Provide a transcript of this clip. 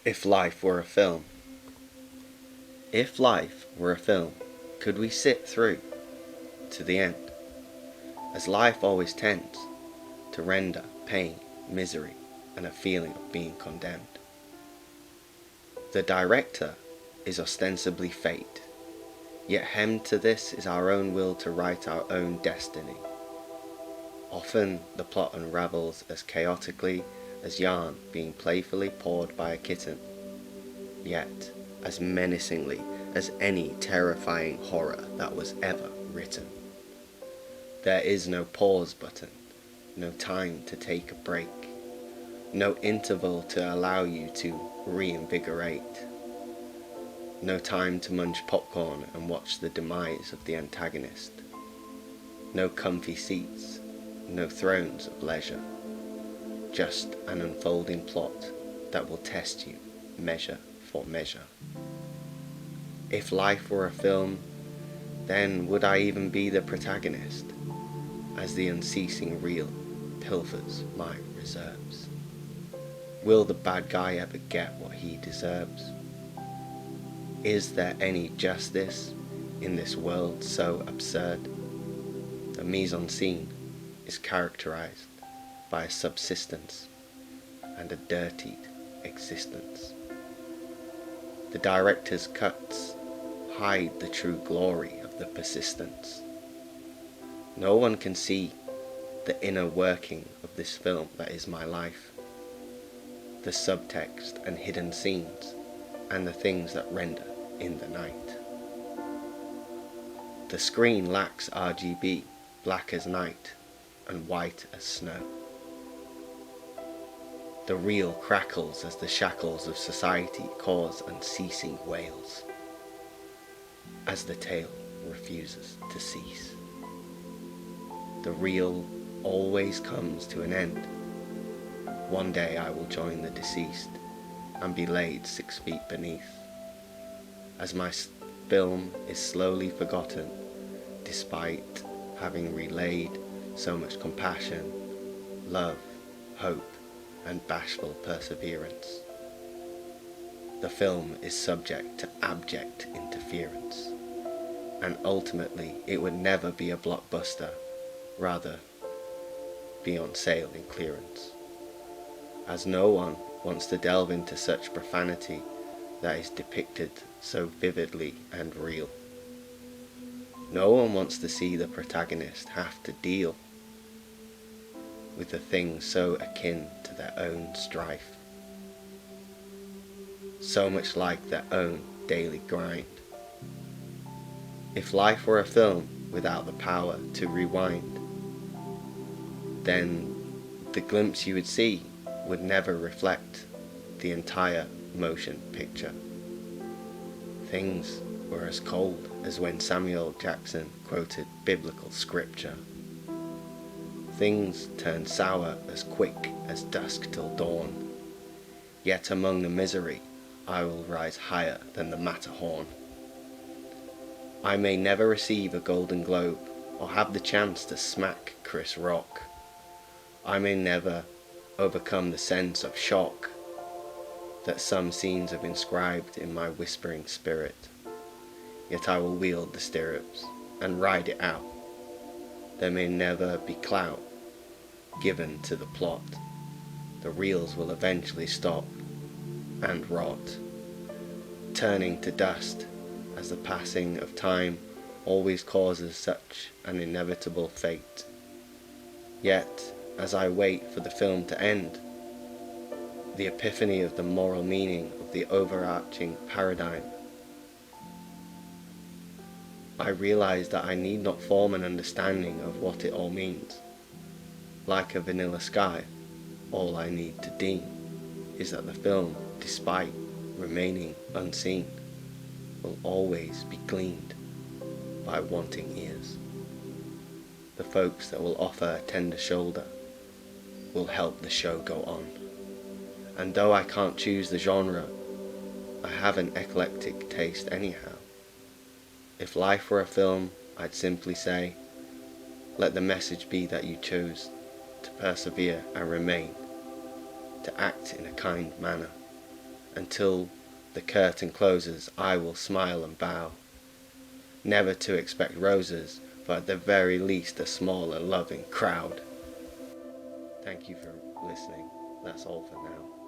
If life were a film. If life were a film, could we sit through to the end? As life always tends to render pain, misery, and a feeling of being condemned. The director is ostensibly fate, yet hemmed to this is our own will to write our own destiny. Often the plot unravels as chaotically as yarn being playfully poured by a kitten, yet as menacingly as any terrifying horror that was ever written. There is no pause button, no time to take a break, no interval to allow you to reinvigorate, no time to munch popcorn and watch the demise of the antagonist, no comfy seats, no thrones of leisure, just an unfolding plot that will test you measure for measure. If life were a film, then would I even be the protagonist, as the unceasing reel pilfers my reserves? Will the bad guy ever get what he deserves? Is there any justice in this world so absurd? The mise-en-scene is characterized by a subsistence and a dirtied existence. The director's cuts hide the true glory of the persistence. No one can see the inner working of this film that is my life, the subtext and hidden scenes, and the things that render in the night. The screen lacks RGB, black as night and white as snow. The reel crackles as the shackles of society cause unceasing wails, as the tale refuses to cease. The reel always comes to an end. One day I will join the deceased and be laid 6 feet beneath, as my film is slowly forgotten despite having relayed so much compassion, love, hope, and bashful perseverance. The film is subject to abject interference, and ultimately it would never be a blockbuster, rather be on sale in clearance, as no one wants to delve into such profanity that is depicted so vividly and real. No one wants to see the protagonist have to deal with the things so akin to their own strife, so much like their own daily grind. If life were a film without the power to rewind, then the glimpse you would see would never reflect the entire motion picture. Things were as cold as when Samuel Jackson quoted biblical scripture. Things turned sour as quick as dusk till dawn. Yet among the misery I will rise higher than the Matterhorn. I may never receive a Golden Globe or have the chance to smack Chris Rock. I may never overcome the sense of shock that some scenes have inscribed in my whispering spirit. Yet I will wield the stirrups and ride it out. There may never be clout given to the plot. The reels will eventually stop and rot, turning to dust, as the passing of time always causes such an inevitable fate. Yet, as I wait for the film to end, the epiphany of the moral meaning of the overarching paradigm, I realize that I need not form an understanding of what it all means. Like a vanilla sky, all I need to deem is that the film, despite remaining unseen, will always be gleaned by wanting ears. The folks that will offer a tender shoulder will help the show go on. And though I can't choose the genre, I have an eclectic taste anyhow. If life were a film, I'd simply say, let the message be that you chose to persevere and remain, to act in a kind manner, Until the curtain closes I will smile and bow, never to expect roses, but at the very least a small and loving crowd. Thank you for listening. That's all for now.